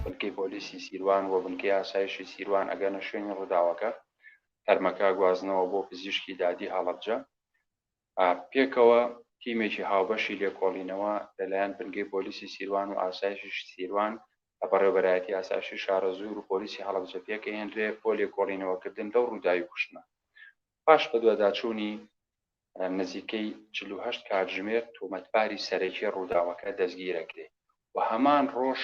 بنکەی پۆلیسی سیروان و بنکەی ئاسایشی سیروان ئەگەنە شوێنی ڕووداوەکە تەرمەکە گوازنەوە بۆ پزیشکی دادی هەڵەبجە. پێکەوە تیمێکی هاوبەشی لێکۆڵینەوە لەلایەن بنکەی پۆلیسی سیروان و ئاسایشی سیروان لە بەڕێوەبەرایەتی ئاسایشی شارەزوور و پۆلیسی هەڵەبجە پێکەهێنرێ بۆ لێکۆڵینەوەکردن لەو ڕووداوی کوشتنە. پاش بە دووەداچوونی نزیکەی 48 کاتژمێر تۆمەتباری سەرەکی ڕووداوەکە دەستگیرەکرێ و هەمان ڕۆژ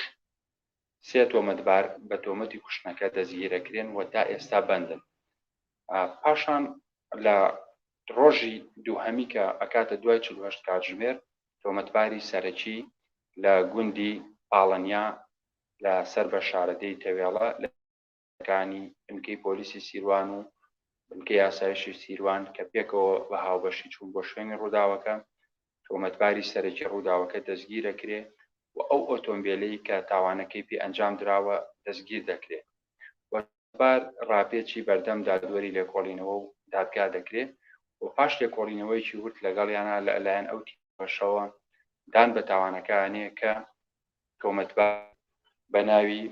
3 تۆمەتبار بە تۆمەتی کوشتنەکە دەستگیرەکرێن و تا ئێستا بەندن. پاشان لە ڕۆژی دووهەمی کە ئەکاتە دوای 48 کاتژمێر تۆمەتباری سەرەکی لە گوندی پاڵەنیا لە سەر بە شارەدەی تەوێڵە لەکانی بنکەی پۆلیسی سیروان و بنکەی ئاسایشی سیروان کە پێکەوە بە هاوبەشی چوون بۆ شوێنی ڕووداوەکە تۆمەتباری سەرەکی ڕووداوەکە دەستگیرەکرێ و ئەو ئۆتۆمبیلەی کە تاوانەکەی پێ ئەنجام دراوە دەستگیر دەکرێت و بار ڕاپێکی بەردەم دادوەری لێکۆڵینەوە و دادگا دەکرێت و پاش لێکۆڵینەوەیکی ورد لەگەڵیانە لەلایەن ئەو تیمەشەوە دان بە تاوانەکانێ کە تۆمەتبار بە ناوی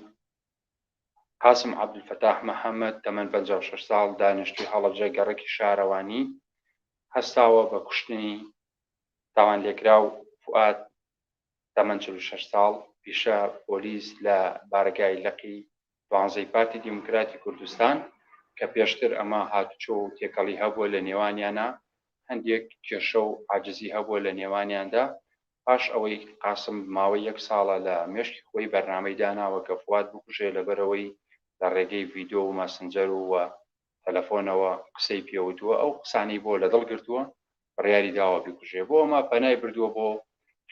قاسم عەبدولفەتاح محەممەد تەمەن 56 ساڵ دانیشتووی هەڵەبجە گەڕەکی شارەوانی هەستاوە بە کوشتنی تاوان لێکراو فواد تەمەن 46 ساڵ پیشە پۆلیس لە بارگای لەقی 12 پارتی دیموکراتی کوردستان کە پێشتر ئەمە هاتوچۆ و تێکەڵی هەبووە لە نێوانیانە هەندێک کێشە و عاجزی هەبووە لە نێوانیاندا. پاش ئەوەی قاسم ماوەی 1 ساڵە لە مێشکی خۆی بەرنامەی داناوە کە فواد بکوژێ لەبەرەوەی لە ڕێگەی ڤیدیۆ و ماسنجەر و تەلەفۆنەوە قسەی پێوتووە ئەو قسانی بۆ لەدڵ گرتووە بڕیاری داوە بیکوژێ بۆ ئەمە پەنای بردووە بۆ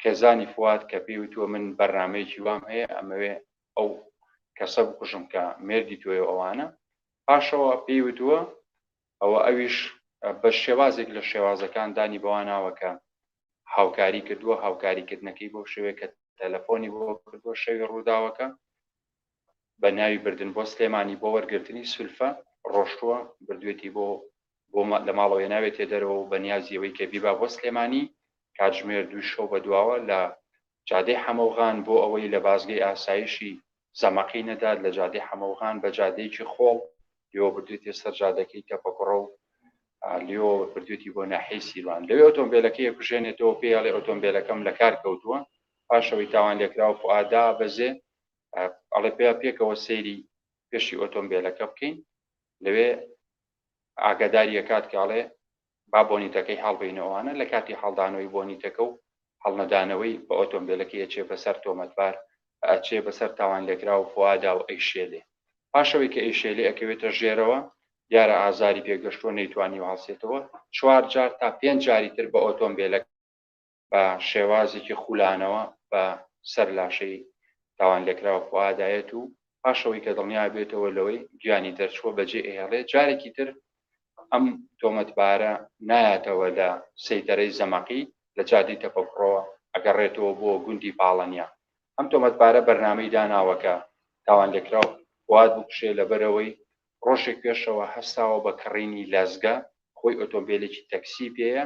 خێزانی فواد کە پێوتووە من بەرنامەیەکی وام هەیە ئەمەوێ ئەو کەسە بکوژم کە مێردی توێ ئەوانە. پاشەوە پێوتووە ئەوە ئەویش بە شێوازێک لە شێوازەکان دانی بەواناوە کە هاوکاری کردووە هاوکاریکردنەکەی بۆ شێوەیە کە تەلەفۆنی بۆ کردووە شەوی ڕووداوەکە بە ناوی بردن بۆ سلێمانی بۆ وەرگرتنی سولفە ڕۆشتووە بردوێتی بۆ لە ماڵەوەی ناوێت تێدەرەوە و بەنیازیەوەی کە بیبا بۆ سلێمانی کاتژمێر 2 شەو بەدواوە لە جادەی حەمەوغان بۆ ئەوەی لە بازگەی ئاسایشی زەمەقی نەدات لە جادەی حەمەوغان بە جادەیەکی خۆڵ لێوە بردوێتی سەر جادەکەی تەپەکوڕە و لێوە بردوێتی بۆ ناحیەی سیروان لەوێ ئۆتۆمبیلەکەی کوژێنێتەوە پێڵێ ئۆتۆمبیلەکەم لە کار کەوتووە. پاشەوەی تاوان لێکراوە فوئادا بەزێ ئەڵێ پێکەوە سەیری پێشی ئۆتۆمبیلەکە بکەین لەوێ ئاگاداری ئەکات کاڵێ با بۆنیتەکەی هەڵبینەوەوانە لە کاتی هەڵدانەوەی بۆنیتەکە و هەڵنەدانەوەی بە ئۆتۆمبیلەکەی ئەچێ بەسەر تۆمەتبار ئەچێ بەسەر تاوان لێکراوە فوئادا و ئەیشێلێ. پاشەوەی کە ئەیشێلێ ئەکەوێتە ژێرەوە دیارە ئازاری پێگەشتووە نەیتوانی هەڵسێتەوە 4 جار تا 5 جاری تر بە ئۆتۆمبیلەکە بە شێوازێکی خولانەوە بە سەر لاشەی تاوان لێکراوە فوئادایەت و پاشەوەی کە دڵنیا بێتەوە لەوەی گیانی دەرچووە بەجێ ئێڵێ جارێکی تر ئەم تۆمەتبارە نایەتەوە لە سەیتەرەی زەمەقی لە جادەی تەپەکوڕەوە ئەگەڕێتەوە بۆ گوندی پاڵەنیا. ئەم تۆمەتبارە بەرنامەی داناوەکە تاوان لێکراو فواد بکوژێ لەبەرەوەی ڕۆژێک پێشەوە هەستاوە بە کڕینی لەزگە خۆی ئۆتۆمبیلێکی تەکسی پێیە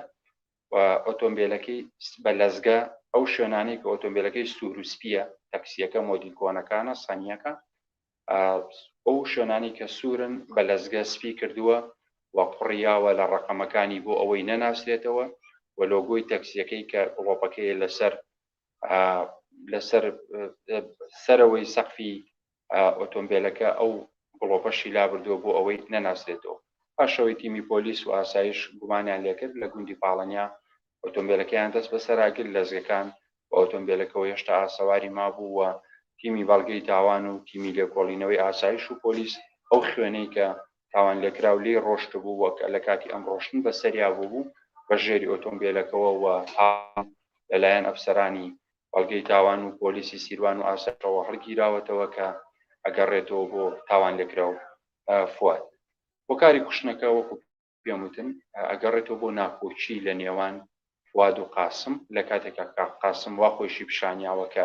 و ئۆتۆمبیلەکەی بە لەزگە ئەو شوێنانەی کە ئۆتۆمبیلەکەی سوور و سپیە تەکسیەکە مۆدیل کۆنەکانە سەنیەکە ئەو شوێنانی کە سوورن بە لەزگە سپی کردووە و قوڕیاوە لە ڕقەمەکانی بۆ ئەوەی نەناسرێتەوە و لۆگۆی تەکسیەکەی کە گڵۆپەکەی لەسەر سەرەوەی سەقفی ئۆتۆمبیلەکە ئەو گڵۆپەشی لابردووە بۆ ئەوەی نەناسرێتەوە. پاشەوەی تیمی پۆلیس و ئاسایش گومانیان لێکرد لە گوندی پاڵەنیا ئۆتۆمبیلەکەیان دەست بەسەراگرت لەزگەکان و ئۆتۆمبیلەکەەوە هێشتا ئاسەواری مابوو و تیمی بەڵگەی تاوان و تیمی لێکۆڵینەوەی ئاسایش و پۆلیس ئەو خوێنەی کە تاوان لێکراو لێ ڕۆشت بوو وەک لە کاتی ئەم ڕۆشتن بە سەریا بوو بە ژێری ئۆتۆمبیلەکەەوە و لەلایەن ئەفسەرانی بەڵگەی تاوان و پۆلیسی سیروان و ئاسایشەوە هەڵگیراوەتەوە کە ئەگەڕێتەوە بۆ تاوان لێکراو فواد. بۆ کاری کوشتنەکە وەکو پێم وتم ئەگەڕێتەوە بۆ ناکۆچی لە نێوان فواد و قاسم لە کاتێکە قاسم وا خۆشی پیشانیاوە کە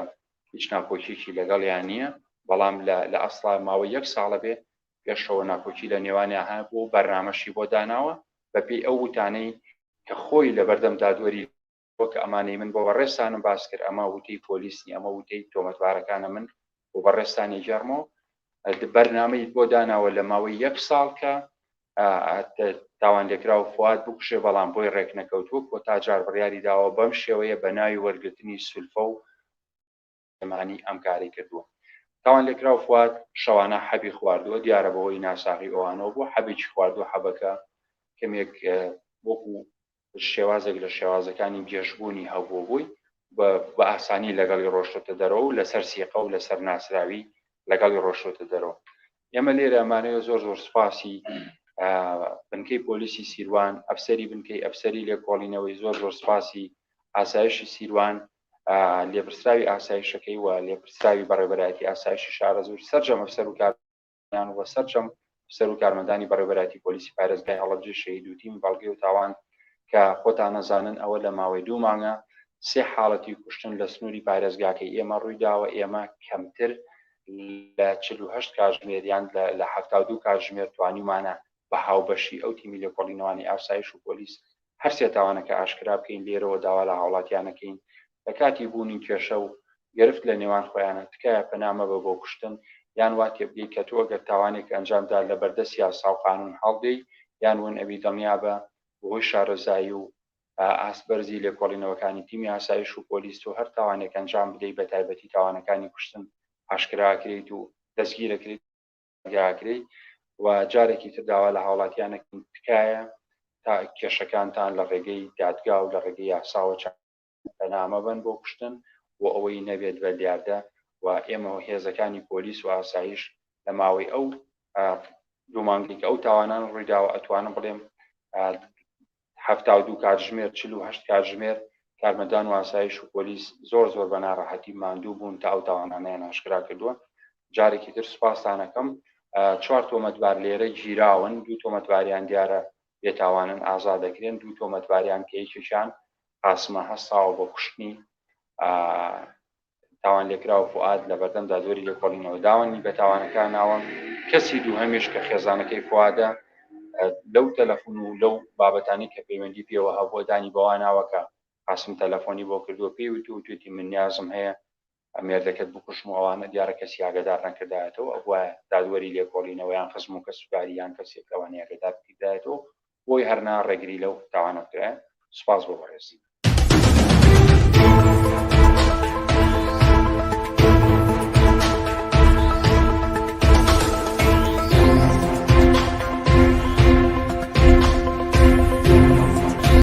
هیچ ناکۆچیی لەگەڵیان نییە بەڵام لە ئەسڵا ماوەی 1 ساڵە بێ پێشەوە ناکۆچی لە نێوانیان هەیە بۆ بەرنامەشی بۆ داناوە بەپێی ئەو وتانەی کە خۆی لە بەردەم دادوەری وەکە ئەمانەی من بۆ ڕێستانم باس کرد ئەمە وتەی پۆلیسنی ئەمە وتەی تۆمەتبارەکانە من و بەڕێستانی جەرمۆ بەرنامەی بۆ داناوە لە ماوەی 1 ساڵ کە تاوان لێکرا و فواد بکوژێ، بەڵام بۆی ڕێک نەکەوتووە بۆ تا جار بڕیاری داوە بەم شێوەیە بە ناوی وەرگرتنی سولفە و ئەمانی ئەم کاری کردووە. تاوان لێکرا و فواد شەوانە حەبی خواردووە، دیارە بەوەی ناساغی ئەوانەوە بۆ حەبێکی خواردووە، حەبەکە کەمێک وەکو شێوازێک لە شێوازەکانی گێژبوونی هەبوو بووی بە ئاسانی لەگەڵی ڕۆشتە دەرەوە و لەسەر سیقە و لەسەر ناسراوی لەگەڵی ڕۆشتە دەرەوە. ئێمە لێرە ئەمانەیە زۆر سوپاسی بنکەی پۆلیسی سیروان، ئەفسەری بنکەی ئەفسەری لێکۆڵینەوەی زۆر سوپاسی ئاسایشی سیروان، لێپرسراوی ئاسایشەکەی و لێپرسراوی بەڕێوەبەرایەتی ئاسایشی شارەزور، سەرجەم ئەفسەر و کارمەندان و سەرجەم ئەفسەر و کارمەندانی بەڕێوەبەرایەتی پۆلیسی پارێزگای هەڵەبجە شەهید و تیم بەڵگەی و تاوان کە خۆتان نەزانن ئەوە لە ماوەی 2 مانگە 3 حاڵەتی کوشتن لە سنووری پارێزگاکەی ئێمە ڕوویداوە. ئێمە کەمتر لە 48 کاتژمێریان لە 72 کاتژمێر توانیمانە بە هاوبەشی ئەو تیمی لێکۆڵینەوانی ئاسایش و پۆلیس هەر سێ تاوانەکە ئاشکرا بکەین، لێرەوە داوا لە هاوڵاتیانەکەین لە کاتی بوونی کێشە و گرفت لە نێوان خۆیانە تکایە پەنامە بە بۆ کوشتن یان وا تێبگەی کە تۆ ئەگەر تاوانێک ئەنجامدا لە بەردەست یاسا و قانون هەڵدەی یان ون ئەبی دڵنیا بە بەهۆی شارەزایی و ئاسبەرزی لێکۆڵینەوەکانی تیمی ئاسایش و پۆلیس و هەر تاوانێک ئەنجام بدەیت بە تایبەتی تاوانەکانی کوشتن ئاشکراکرێت و دەستگیرەکرێت گاکرێت و جارێکی تر داوا لە هاوڵاتیانەکەین تکایە تا کێشەکانتان لە ڕێگەی دادگا و لە ڕێگەی یاساوە پەنامە بن بۆ کوشتن و ئەوەی نەبێت بە دیاردە و ئێمە هێزەکانی پۆلیس و ئاسایش لە ماوەی ئەو 2 مانگی کە ئەو تاوانان ڕوویداوە ئەتوانم بڵێم 72 کاتژمێر 48 کاتژمێر کارمەندان و ئاسایش و پۆلیس زۆر بە ناڕەحەتی ماندوو بوون تا ئەو تاوانانەیان ئاشکرا کردووە. جارێکی تر سوپاسانەکەم 4 تۆمەتبار لێرە گیراون، 2 تۆمەتباریان دیارە بێتاوانن ئازاد دەکرێن، 2 تۆمەتباریان کە یەکێکیان قاسمە هەستاوە بۆ کوشتنی تاوان لێکرا و فواد لە بەردەم دادوەری لێکۆڵینەوە. داوانی بە تاوانەکان ناوەم کەسی دووهەمیش کە خێزانەکەی فوادە لەو تەلەفۆن و لەو بابەتانی کە پەیوەندی پێوە هەبووە دانی بەوە ناوەکە قاسم تەلەفۆنی بۆ کردووە، پێی وتوتی من نیازم هەیە مێردەکەت بکوشم و ئەوانە دیارە کەسی ئاگادار نەکردایەتەوە، ئەوە دادوەری لێکۆڵینەوەیان خزم و کەسوکاری یان کەسێک لەوانی ئاگادار کردایەتەوە بۆی هەرنا ڕێگری لەو تاوانە کرایە. سوپاس بۆ بەڕێزی.